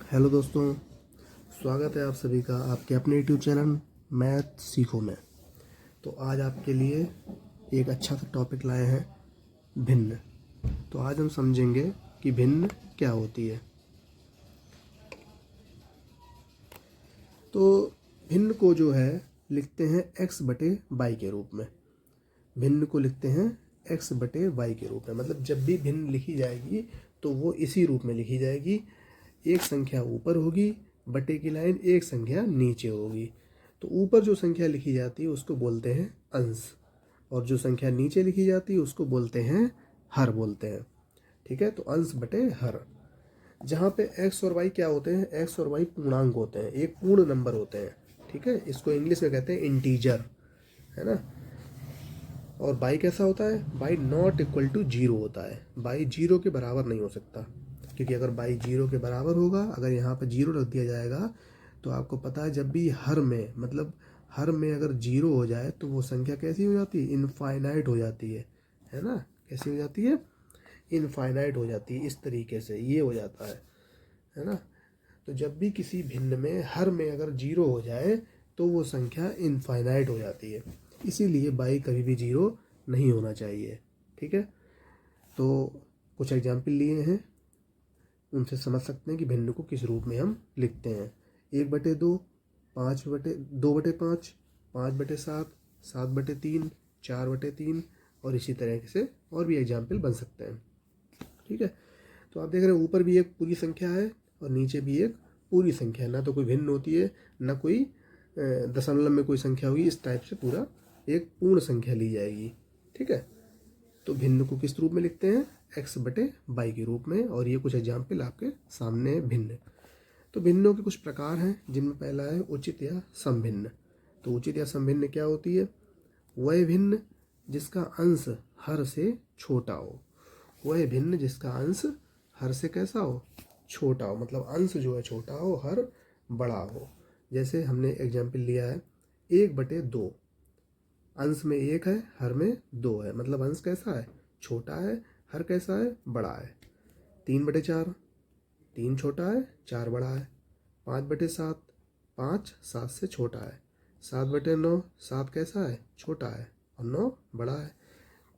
Hello दोस्तों, स्वागत है आप सभी का आपके अपने यूट्यूब चैनल मैथ सीखो में। तो आज आपके लिए एक अच्छा सा टॉपिक लाए हैं, भिन्न। तो आज हम समझेंगे कि भिन्न क्या होती है। तो भिन्न को जो है लिखते हैं x बटे वाई के रूप में। भिन्न को लिखते हैं x बटे वाई के रूप में, मतलब जब भी भिन्न लिखी जाएगी तो वो इसी रूप में लिखी जाएगी। एक संख्या ऊपर होगी, बटे की लाइन एक संख्या नीचे होगी। तो ऊपर जो संख्या लिखी जाती है उसको बोलते हैं अंश, और जो संख्या नीचे लिखी जाती है उसको बोलते हैं हर बोलते हैं। ठीक है, तो अंश बटे हर। जहाँ पे x और y क्या होते हैं, x और y पूर्णांक होते हैं, एक पूर्ण नंबर होते हैं। ठीक है, इसको इंग्लिश में कहते हैं इंटीजर, है ना। और y कैसा होता है, y not equal to zero होता है। y जीरो के बराबर नहीं हो सकता, क्योंकि अगर y जीरो के बराबर होगा, अगर यहाँ पर जीरो रख दिया जाएगा तो आपको पता है जब भी हर में, मतलब हर में अगर जीरो हो जाए तो वो संख्या कैसी हो जाती है, इनफाइनाइट हो जाती है ना। कैसी हो जाती है, इनफाइनाइट हो जाती है। इस तरीके से ये हो जाता है ना। तो जब भी किसी भिन्न में हर में अगर जीरो हो जाए तो वो संख्या इनफाइनाइट हो जाती है, इसीलिए बाई कभी भी जीरो नहीं होना चाहिए। ठीक है, तो कुछ एग्जाम्पल लिए हैं, उनसे समझ सकते हैं कि भिन्न को किस रूप में हम लिखते हैं। 1/2, 2/5, 5/7, 7/3, 4/3 और इसी तरह से और भी एग्जाम्पल बन सकते हैं। ठीक है, तो आप देख रहे हैं ऊपर भी एक पूरी संख्या है और नीचे भी एक पूरी संख्या है। ना तो कोई भिन्न होती है, ना कोई दशमलव में कोई संख्या होगी। इस टाइप से पूरा एक पूर्ण संख्या ली जाएगी। ठीक है, तो भिन्न को किस रूप में लिखते हैं, x बटे वाई के रूप में। और ये कुछ एग्जाम्पल आपके सामने है भिन्न। तो भिन्नों के कुछ प्रकार हैं, जिनमें पहला है उचित या समभिन्न। तो उचित या समभिन्न क्या होती है, वह भिन्न जिसका अंश हर से छोटा हो। वह भिन्न जिसका अंश हर से कैसा हो, छोटा हो, मतलब अंश जो है छोटा हो, हर बड़ा हो। जैसे हमने एग्जाम्पल लिया है 1/2, अंश में 1 है, हर में 2 है, मतलब अंश कैसा है, छोटा है, हर कैसा है, बड़ा है। 3/4, 3 छोटा है, 4 बड़ा है। 5/7, 5 7 से छोटा है। 7/9, 7 कैसा है, छोटा है और 9 बड़ा है।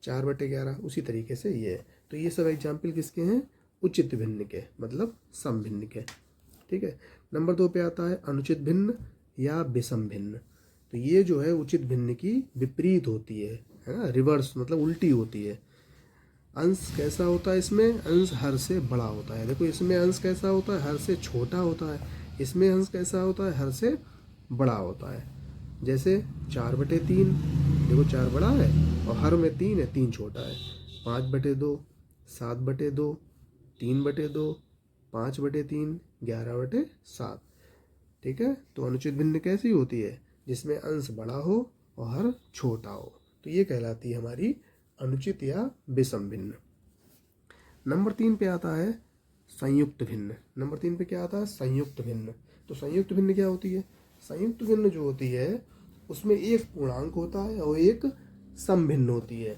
4/11 उसी तरीके से ये है। तो ये सब एग्जाम्पल किसके हैं, उचित भिन्न के, मतलब सम भिन्न के। ठीक है, नंबर 2 पे आता है अनुचित भिन्न या विषम भिन्न। तो ये जो है उचित भिन्न की विपरीत होती है ना, रिवर्स, मतलब उल्टी होती है। अंश कैसा होता है, इसमें अंश हर से बड़ा होता है। देखो इसमें अंश कैसा होता है, हर से छोटा होता है। इसमें अंश कैसा होता है, हर से बड़ा होता है। जैसे 4/3, देखो 4 बड़ा है और हर में 3 है, 3 छोटा है। 5/2, 7/2, 3/2, 5/3, 11/7। ठीक है, तो अनुचित भिन्न कैसी होती है, जिसमें अंश बड़ा हो और हर छोटा हो। तो ये कहलाती है हमारी अनुचित या विषम भिन्न। नंबर 3 पे आता है संयुक्त भिन्न। नंबर 3 पे क्या आता है, संयुक्त भिन्न। तो संयुक्त भिन्न क्या होती है, संयुक्त भिन्न जो होती है उसमें एक पूर्णांक होता है और एक सम भिन्न होती है।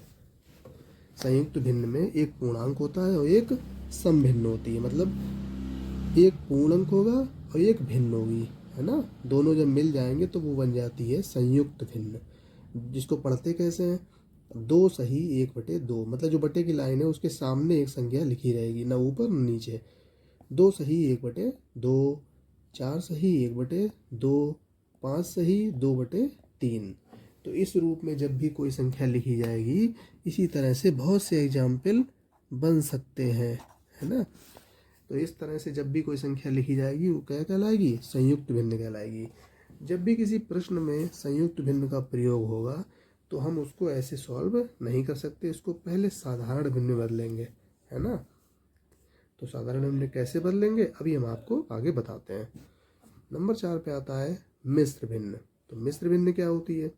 संयुक्त भिन्न में एक पूर्णांक होता है और एक सम भिन्न होती है, मतलब एक पूर्णांक होगा और एक भिन्न होगी, है ना। दोनों जब मिल जाएंगे तो वो बन जाती है संयुक्त भिन्न, जिसको पढ़ते कैसे हैं, 2 सही 1/2, मतलब जो बटे की लाइन है उसके सामने एक संख्या लिखी रहेगी, ना ऊपर ना नीचे। 2 सही 1/2, 4 सही 1/2, 5 सही 2/3। तो इस रूप में जब भी कोई संख्या लिखी जाएगी, इसी तरह से बहुत से एग्जाम्पल बन सकते हैं, है ना। तो इस तरह से जब भी कोई संख्या लिखी जाएगी वो क्या कहलाएगी, संयुक्त भिन्न कहलाएगी। जब भी किसी प्रश्न में संयुक्त भिन्न का प्रयोग होगा तो हम उसको ऐसे सॉल्व नहीं कर सकते, इसको पहले साधारण भिन्न में बदलेंगे, है ना। तो साधारण भिन्न कैसे बदलेंगे अभी हम आपको आगे बताते हैं। नंबर 4 पे आता है मिश्र भिन्न। तो मिश्र भिन्न क्या होती है,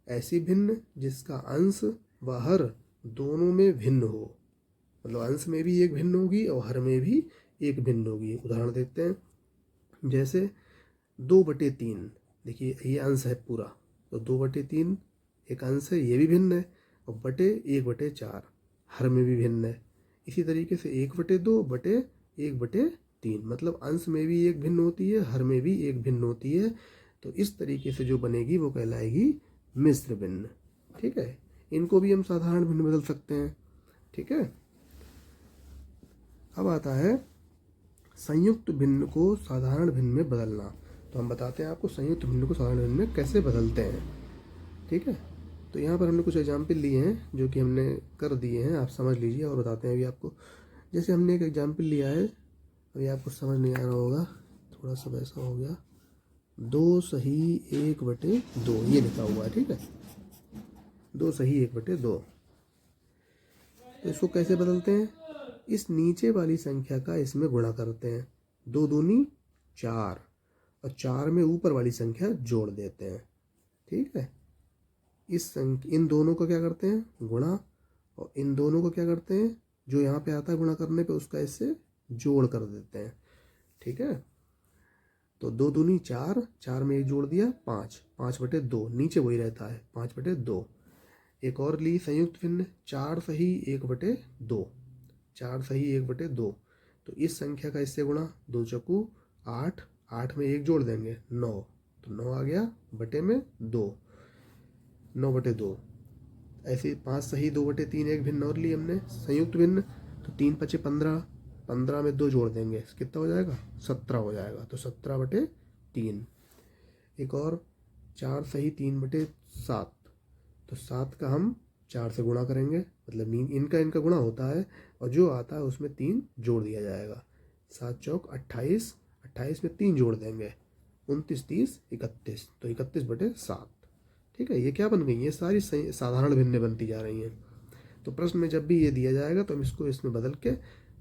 ऐसी भिन्न जिसका अंश व हर दोनों में भिन्न हो, मतलब अंश में भी एक भिन्न होगी और हर में भी एक भिन्न होगी। उदाहरण देखते हैं, जैसे 2/3, देखिए ये अंश है पूरा, तो 2/3 एक अंश है, ये भी भिन्न है, और बटे 1/4 हर में भी भिन्न है। इसी तरीके से 1/2 बटे 1/4 3, मतलब अंश में भी एक भिन्न होती है, हर में भी एक भिन्न होती है। तो इस तरीके से जो बनेगी वो कहलाएगी मिश्र भिन्न। ठीक है, इनको भी हम साधारण भिन्न बदल सकते हैं। ठीक है, अब आता है संयुक्त भिन्न को साधारण भिन्न में बदलना। तो हम बताते हैं आपको संयुक्त भिन्न को साधारण भिन्न में कैसे बदलते हैं। ठीक है, तो यहाँ पर हमने कुछ एग्जाम्पल लिए हैं जो कि हमने कर दिए हैं, आप समझ लीजिए और बताते हैं अभी आपको। जैसे हमने एक एग्जाम्पल लिया है, अभी आपको समझ नहीं आ रहा होगा, थोड़ा सा वैसा हो गया, 2 सही 1/2 ये लिखा हुआ है। ठीक है, 2 सही 1/2। तो इसको कैसे बदलते हैं, इस नीचे वाली संख्या का इसमें गुणा करते हैं, 2 दूनी 4, और 4 में ऊपर वाली संख्या जोड़ देते हैं। ठीक है, इन दोनों को क्या करते हैं गुणा, और इन दोनों को क्या करते हैं, जो यहाँ पे आता है गुणा करने पे उसका इससे जोड़ कर देते हैं। ठीक है, तो 2 दूनी 4, 4 में एक जोड़ दिया 5, 5/2, नीचे वही रहता है 5/2। एक और ली संयुक्त भिन्न, 4 सही 1/2, 4 सही 1/2। तो इस संख्या का इससे गुणा, 2 चौकू 8, 8 में एक जोड़ देंगे 9, तो 9 आ गया बटे में 2, 9/2। ऐसे 5 सही 2/3 एक भिन्न और ली हमने संयुक्त भिन्न, तो 3 5 15, 15 में 2 जोड़ देंगे कितना हो जाएगा 17 हो जाएगा, तो 17/3। एक और 4 सही 3/7, तो 7 का हम 4 से गुणा करेंगे, मतलब इनका गुणा होता है और जो आता है उसमें 3 जोड़ दिया जाएगा, 7 चौक 28, 28 में 3 जोड़ देंगे 29 30 31, तो 31/7। ठीक है, ये क्या बन गई, ये सारी साधारण भिन्न बनती जा रही हैं। तो प्रश्न में जब भी ये दिया जाएगा तो हम इसको इसमें बदल के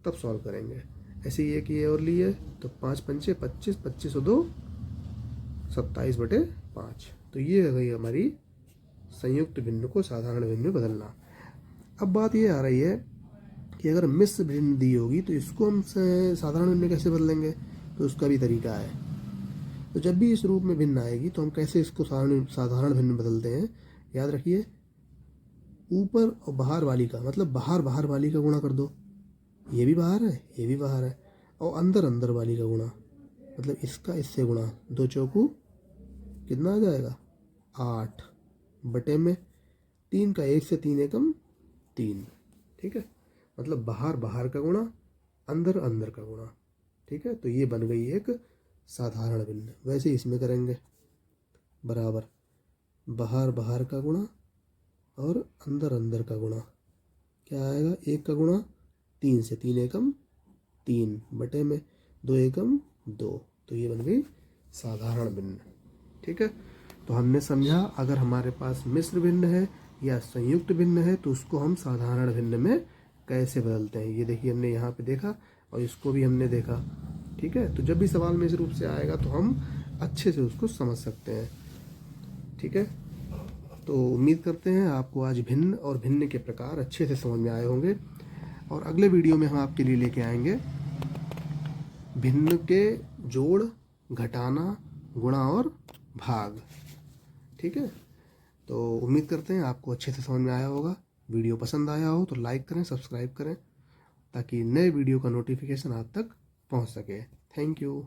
तब सॉल्व करेंगे। ऐसे ही एक ये और लिए, तो 5 पंचे 25, 25 और 2 27/5। तो ये है गई हमारी संयुक्त भिन्न को साधारण भिन्न में बदलना। अब बात ये आ रही है कि अगर मिश्र भिन्न दी होगी तो इसको हम साधारण भिन्न में कैसे बदलेंगे, तो उसका भी तरीका है। तो जब भी इस रूप में भिन्न आएगी तो हम कैसे इसको साधारण भिन्न बदलते हैं, याद रखिए, ऊपर और बाहर वाली का, मतलब बाहर वाली का गुणा कर दो, ये भी बाहर है ये भी बाहर है, और अंदर वाली का गुणा, मतलब इसका इससे गुणा, 2 चौकू कितना आ जाएगा 8, बटे में 3 का 1 से 3 एकम 3। ठीक है, मतलब बाहर का गुणा, अंदर का गुणा। ठीक है, तो ये बन गई एक साधारण भिन्न। वैसे इसमें करेंगे, बराबर बाहर का गुणा और अंदर का गुणा, क्या आएगा 1 का गुणा 3 से 3 एकम 3, बटे में 2 एकम 2, तो ये बन गई साधारण भिन्न। ठीक है, तो हमने समझा अगर हमारे पास मिश्र भिन्न है या संयुक्त भिन्न है तो उसको हम साधारण भिन्न में कैसे बदलते हैं। ये देखिए हमने यहाँ पे देखा और इसको भी हमने देखा। ठीक है, तो जब भी सवाल में इस रूप से आएगा तो हम अच्छे से उसको समझ सकते हैं। ठीक है, तो उम्मीद करते हैं आपको आज भिन्न और भिन्न के प्रकार अच्छे से समझ में आए होंगे, और अगले वीडियो में हम आपके लिए लेके आएंगे भिन्न के जोड़, घटाना, गुणा और भाग। ठीक है, तो उम्मीद करते हैं आपको अच्छे से समझ में आया होगा। वीडियो पसंद आया हो तो लाइक करें, सब्सक्राइब करें, ताकि नए वीडियो का नोटिफिकेशन आप तक पहुंच सके। Thank you.